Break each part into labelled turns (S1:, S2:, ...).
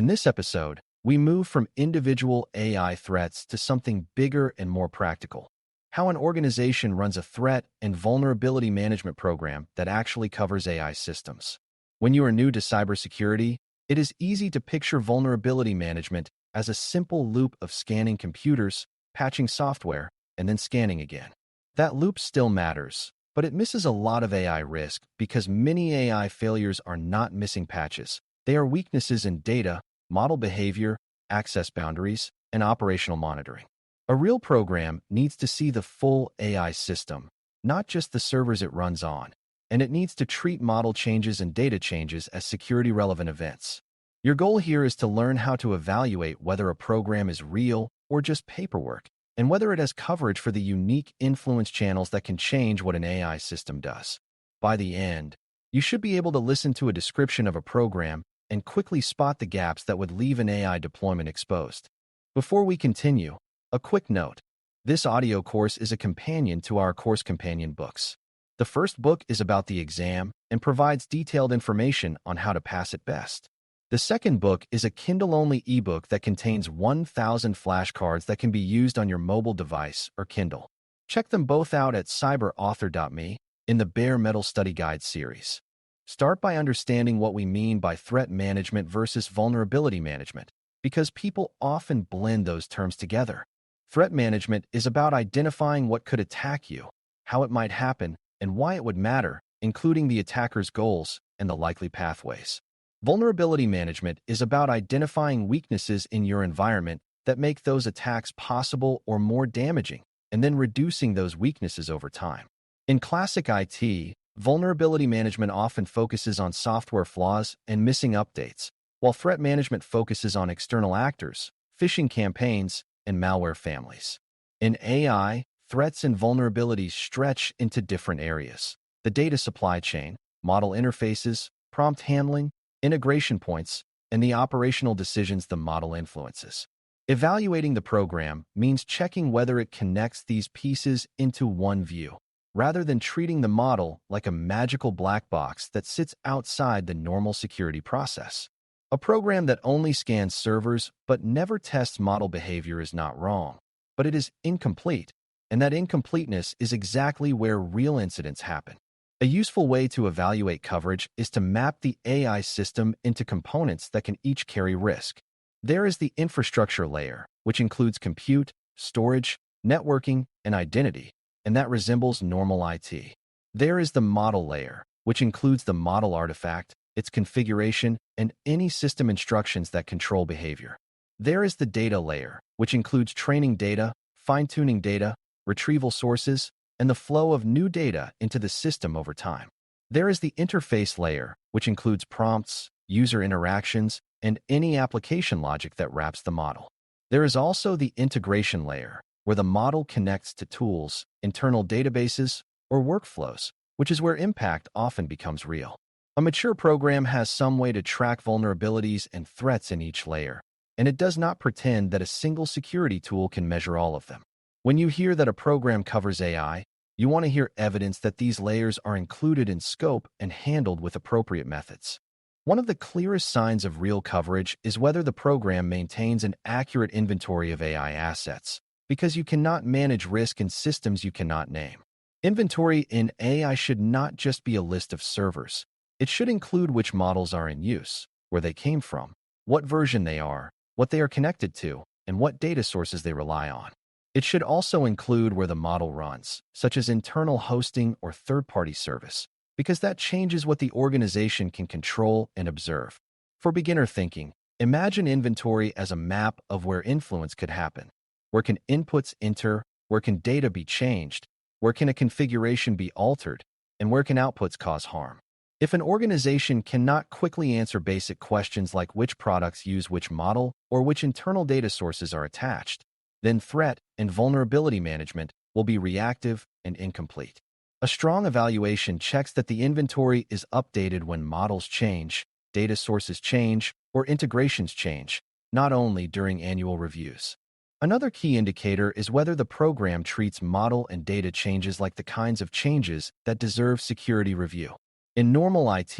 S1: In this episode, we move from individual AI threats to something bigger and more practical. How an organization runs a threat and vulnerability management program that actually covers AI systems. When you are new to cybersecurity, it is easy to picture vulnerability management as a simple loop of scanning computers, patching software, and then scanning again. That loop still matters, but it misses a lot of AI risk because many AI failures are not missing patches. They are weaknesses in data, model behavior, access boundaries, and operational monitoring. A real program needs to see the full AI system, not just the servers it runs on, and it needs to treat model changes and data changes as security-relevant events. Your goal here is to learn how to evaluate whether a program is real or just paperwork, and whether it has coverage for the unique influence channels that can change what an AI system does. By the end, you should be able to listen to a description of a program and quickly spot the gaps that would leave an AI deployment exposed. Before we continue, a quick note. This audio course is a companion to our course companion books. The first book is about the exam and provides detailed information on how to pass it best. The second book is a Kindle-only ebook that contains 1,000 flashcards that can be used on your mobile device or Kindle. Check them both out at cyber.author.me in the Bare Metal Study Guide series. Start by understanding what we mean by threat management versus vulnerability management, because people often blend those terms together. Threat management is about identifying what could attack you, how it might happen, and why it would matter, including the attacker's goals and the likely pathways. Vulnerability management is about identifying weaknesses in your environment that make those attacks possible or more damaging, and then reducing those weaknesses over time. In classic IT, vulnerability management often focuses on software flaws and missing updates, while threat management focuses on external actors, phishing campaigns, and malware families. In AI, threats and vulnerabilities stretch into different areas: the data supply chain, model interfaces, prompt handling, integration points, and the operational decisions the model influences. Evaluating the program means checking whether it connects these pieces into one view, rather than treating the model like a magical black box that sits outside the normal security process. A program that only scans servers but never tests model behavior is not wrong, but it is incomplete, and that incompleteness is exactly where real incidents happen. A useful way to evaluate coverage is to map the AI system into components that can each carry risk. There is the infrastructure layer, which includes compute, storage, networking, and identity, and that resembles normal IT. There is the model layer, which includes the model artifact, its configuration, and any system instructions that control behavior. There is the data layer, which includes training data, fine-tuning data, retrieval sources, and the flow of new data into the system over time. There is the interface layer, which includes prompts, user interactions, and any application logic that wraps the model. There is also the integration layer, where the model connects to tools, internal databases, or workflows, which is where impact often becomes real. A mature program has some way to track vulnerabilities and threats in each layer, and it does not pretend that a single security tool can measure all of them. When you hear that a program covers AI, you want to hear evidence that these layers are included in scope and handled with appropriate methods. One of the clearest signs of real coverage is whether the program maintains an accurate inventory of AI assets, because you cannot manage risk in systems you cannot name. Inventory in AI should not just be a list of servers. It should include which models are in use, where they came from, what version they are, what they are connected to, and what data sources they rely on. It should also include where the model runs, such as internal hosting or third-party service, because that changes what the organization can control and observe. For beginner thinking, imagine inventory as a map of where influence could happen. Where can inputs enter? Where can data be changed? Where can a configuration be altered? And where can outputs cause harm? If an organization cannot quickly answer basic questions like which products use which model or which internal data sources are attached, then threat and vulnerability management will be reactive and incomplete. A strong evaluation checks that the inventory is updated when models change, data sources change, or integrations change, not only during annual reviews. Another key indicator is whether the program treats model and data changes like the kinds of changes that deserve security review. In normal IT,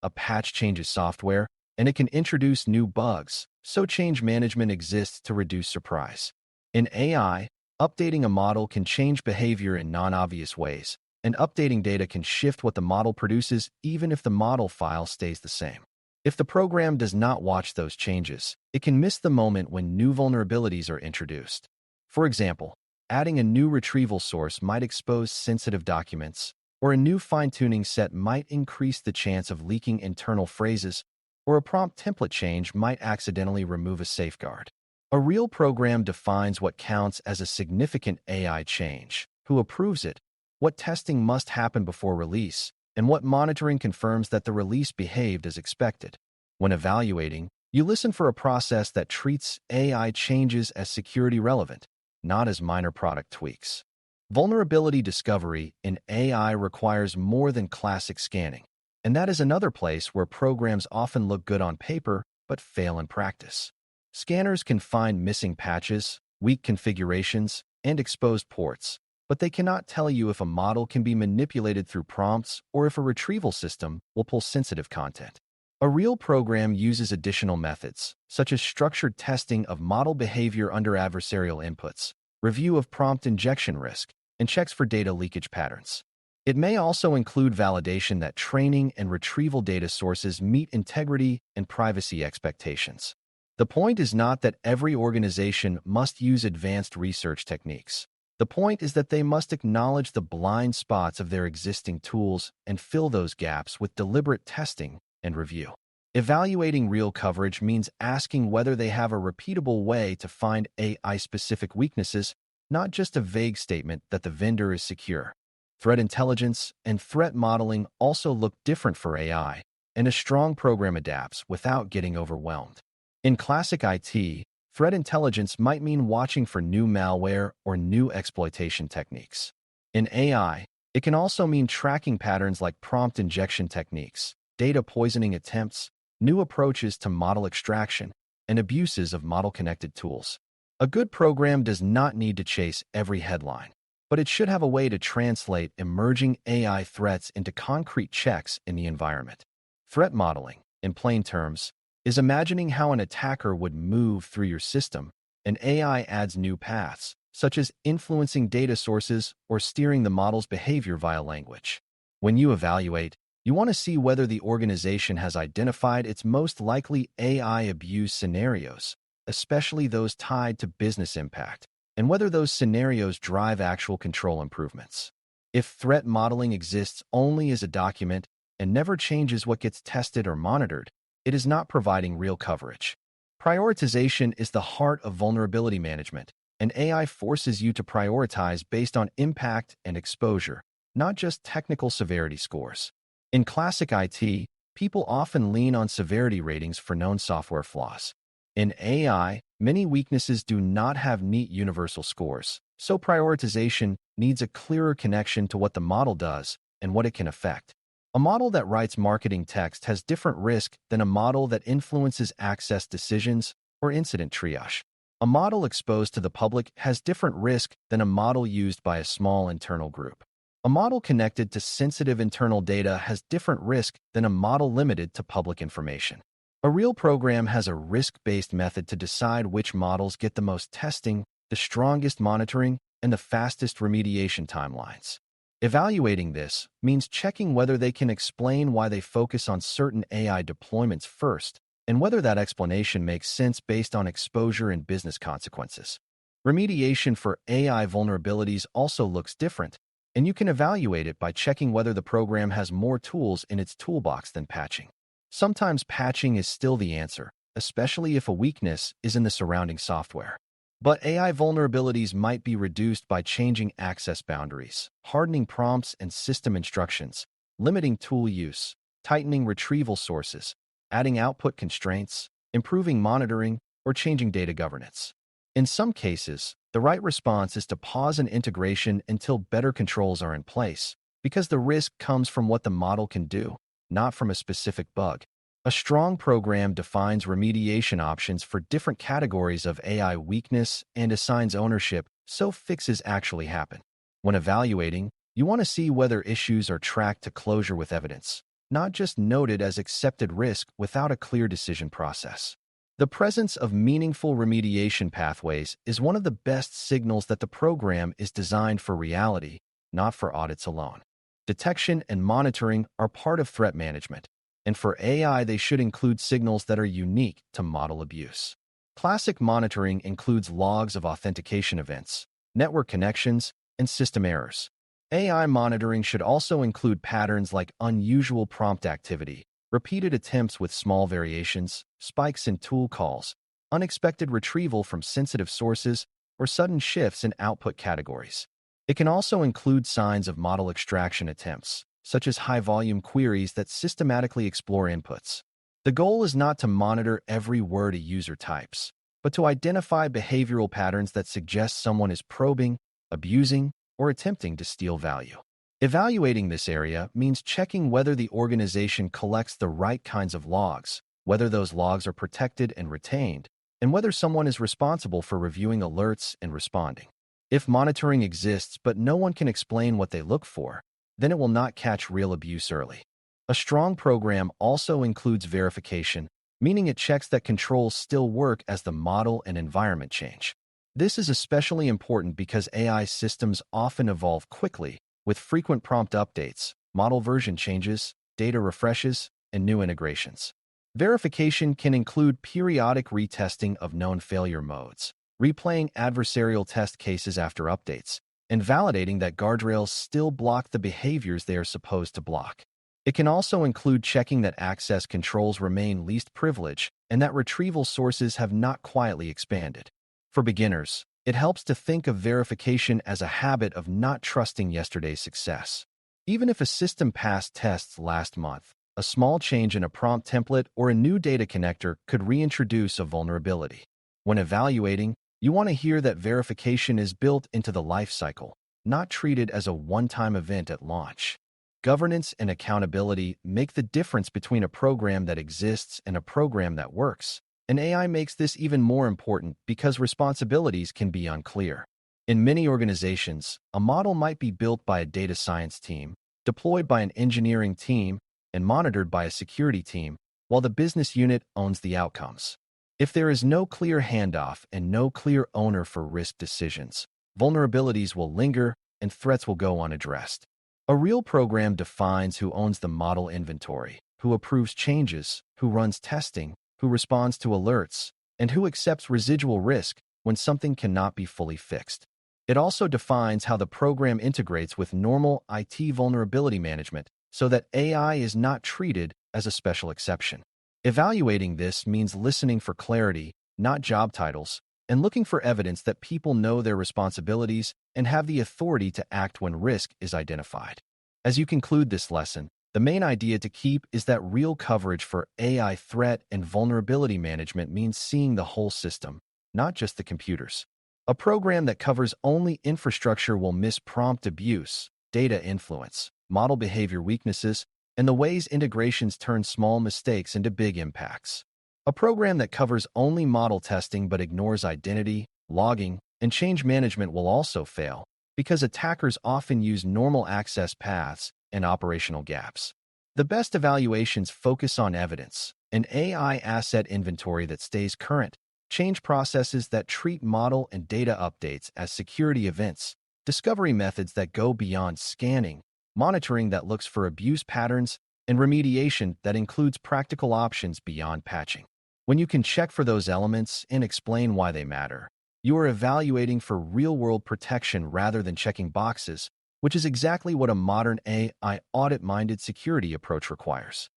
S1: a patch changes software, and it can introduce new bugs, so change management exists to reduce surprise. In AI, updating a model can change behavior in non-obvious ways, and updating data can shift what the model produces even if the model file stays the same. If the program does not watch those changes, it can miss the moment when new vulnerabilities are introduced. For example, adding a new retrieval source might expose sensitive documents, or a new fine-tuning set might increase the chance of leaking internal phrases, or a prompt template change might accidentally remove a safeguard. A real program defines what counts as a significant AI change, who approves it, what testing must happen before release, and what monitoring confirms that the release behaved as expected. When evaluating, you listen for a process that treats AI changes as security relevant, not as minor product tweaks. Vulnerability discovery in AI requires more than classic scanning, and that is another place where programs often look good on paper but fail in practice. Scanners can find missing patches, weak configurations, and exposed ports, but they cannot tell you if a model can be manipulated through prompts or if a retrieval system will pull sensitive content. A real program uses additional methods, such as structured testing of model behavior under adversarial inputs, review of prompt injection risk, and checks for data leakage patterns. It may also include validation that training and retrieval data sources meet integrity and privacy expectations. The point is not that every organization must use advanced research techniques. The point is that they must acknowledge the blind spots of their existing tools and fill those gaps with deliberate testing and review. Evaluating real coverage means asking whether they have a repeatable way to find AI-specific weaknesses, not just a vague statement that the vendor is secure. Threat intelligence and threat modeling also look different for AI, and a strong program adapts without getting overwhelmed. In classic IT, threat intelligence might mean watching for new malware or new exploitation techniques. In AI, it can also mean tracking patterns like prompt injection techniques, data poisoning attempts, new approaches to model extraction, and abuses of model-connected tools. A good program does not need to chase every headline, but it should have a way to translate emerging AI threats into concrete checks in the environment. Threat modeling, in plain terms, is imagining how an attacker would move through your system, and AI adds new paths, such as influencing data sources or steering the model's behavior via language. When you evaluate, you want to see whether the organization has identified its most likely AI abuse scenarios, especially those tied to business impact, and whether those scenarios drive actual control improvements. If threat modeling exists only as a document and never changes what gets tested or monitored, it is not providing real coverage. Prioritization is the heart of vulnerability management, and AI forces you to prioritize based on impact and exposure, not just technical severity scores. In classic IT, people often lean on severity ratings for known software flaws. In AI, many weaknesses do not have neat universal scores, so prioritization needs a clearer connection to what the model does and what it can affect. A model that writes marketing text has different risk than a model that influences access decisions or incident triage. A model exposed to the public has different risk than a model used by a small internal group. A model connected to sensitive internal data has different risk than a model limited to public information. A real program has a risk-based method to decide which models get the most testing, the strongest monitoring, and the fastest remediation timelines. Evaluating this means checking whether they can explain why they focus on certain AI deployments first, and whether that explanation makes sense based on exposure and business consequences. Remediation for AI vulnerabilities also looks different, and you can evaluate it by checking whether the program has more tools in its toolbox than patching. Sometimes patching is still the answer, especially if a weakness is in the surrounding software. But AI vulnerabilities might be reduced by changing access boundaries, hardening prompts and system instructions, limiting tool use, tightening retrieval sources, adding output constraints, improving monitoring, or changing data governance. In some cases, the right response is to pause an integration until better controls are in place, because the risk comes from what the model can do, not from a specific bug. A strong program defines remediation options for different categories of AI weakness and assigns ownership so fixes actually happen. When evaluating, you want to see whether issues are tracked to closure with evidence, not just noted as accepted risk without a clear decision process. The presence of meaningful remediation pathways is one of the best signals that the program is designed for reality, not for audits alone. Detection and monitoring are part of threat management, and for AI, they should include signals that are unique to model abuse. Classic monitoring includes logs of authentication events, network connections, and system errors. AI monitoring should also include patterns like unusual prompt activity, repeated attempts with small variations, spikes in tool calls, unexpected retrieval from sensitive sources, or sudden shifts in output categories. It can also include signs of model extraction attempts, such as high-volume queries that systematically explore inputs. The goal is not to monitor every word a user types, but to identify behavioral patterns that suggest someone is probing, abusing, or attempting to steal value. Evaluating this area means checking whether the organization collects the right kinds of logs, whether those logs are protected and retained, and whether someone is responsible for reviewing alerts and responding. If monitoring exists but no one can explain what they look for, then it will not catch real abuse early. A strong program also includes verification, meaning it checks that controls still work as the model and environment change. This is especially important because AI systems often evolve quickly, with frequent prompt updates, model version changes, data refreshes, and new integrations. Verification can include periodic retesting of known failure modes, replaying adversarial test cases after updates, and validating that guardrails still block the behaviors they are supposed to block. It can also include checking that access controls remain least privilege and that retrieval sources have not quietly expanded. For beginners, it helps to think of verification as a habit of not trusting yesterday's success. Even if a system passed tests last month, a small change in a prompt template or a new data connector could reintroduce a vulnerability. When evaluating, you want to hear that verification is built into the life cycle, not treated as a one-time event at launch. Governance and accountability make the difference between a program that exists and a program that works, and AI makes this even more important because responsibilities can be unclear. In many organizations, a model might be built by a data science team, deployed by an engineering team, and monitored by a security team, while the business unit owns the outcomes. If there is no clear handoff and no clear owner for risk decisions, vulnerabilities will linger and threats will go unaddressed. A real program defines who owns the model inventory, who approves changes, who runs testing, who responds to alerts, and who accepts residual risk when something cannot be fully fixed. It also defines how the program integrates with normal IT vulnerability management so that AI is not treated as a special exception. Evaluating this means listening for clarity, not job titles, and looking for evidence that people know their responsibilities and have the authority to act when risk is identified. As you conclude this lesson, the main idea to keep is that real coverage for AI threat and vulnerability management means seeing the whole system, not just the computers. A program that covers only infrastructure will miss prompt abuse, data influence, model behavior weaknesses, and the ways integrations turn small mistakes into big impacts. A program that covers only model testing but ignores identity, logging, and change management will also fail, because attackers often use normal access paths and operational gaps. The best evaluations focus on evidence, an AI asset inventory that stays current, change processes that treat model and data updates as security events, discovery methods that go beyond scanning, monitoring that looks for abuse patterns, and remediation that includes practical options beyond patching. When you can check for those elements and explain why they matter, you are evaluating for real-world protection rather than checking boxes, which is exactly what a modern AI audit-minded security approach requires.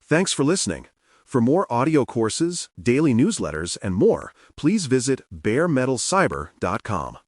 S2: Thanks for listening. For more audio courses, daily newsletters, and more, please visit DailyCyber.News.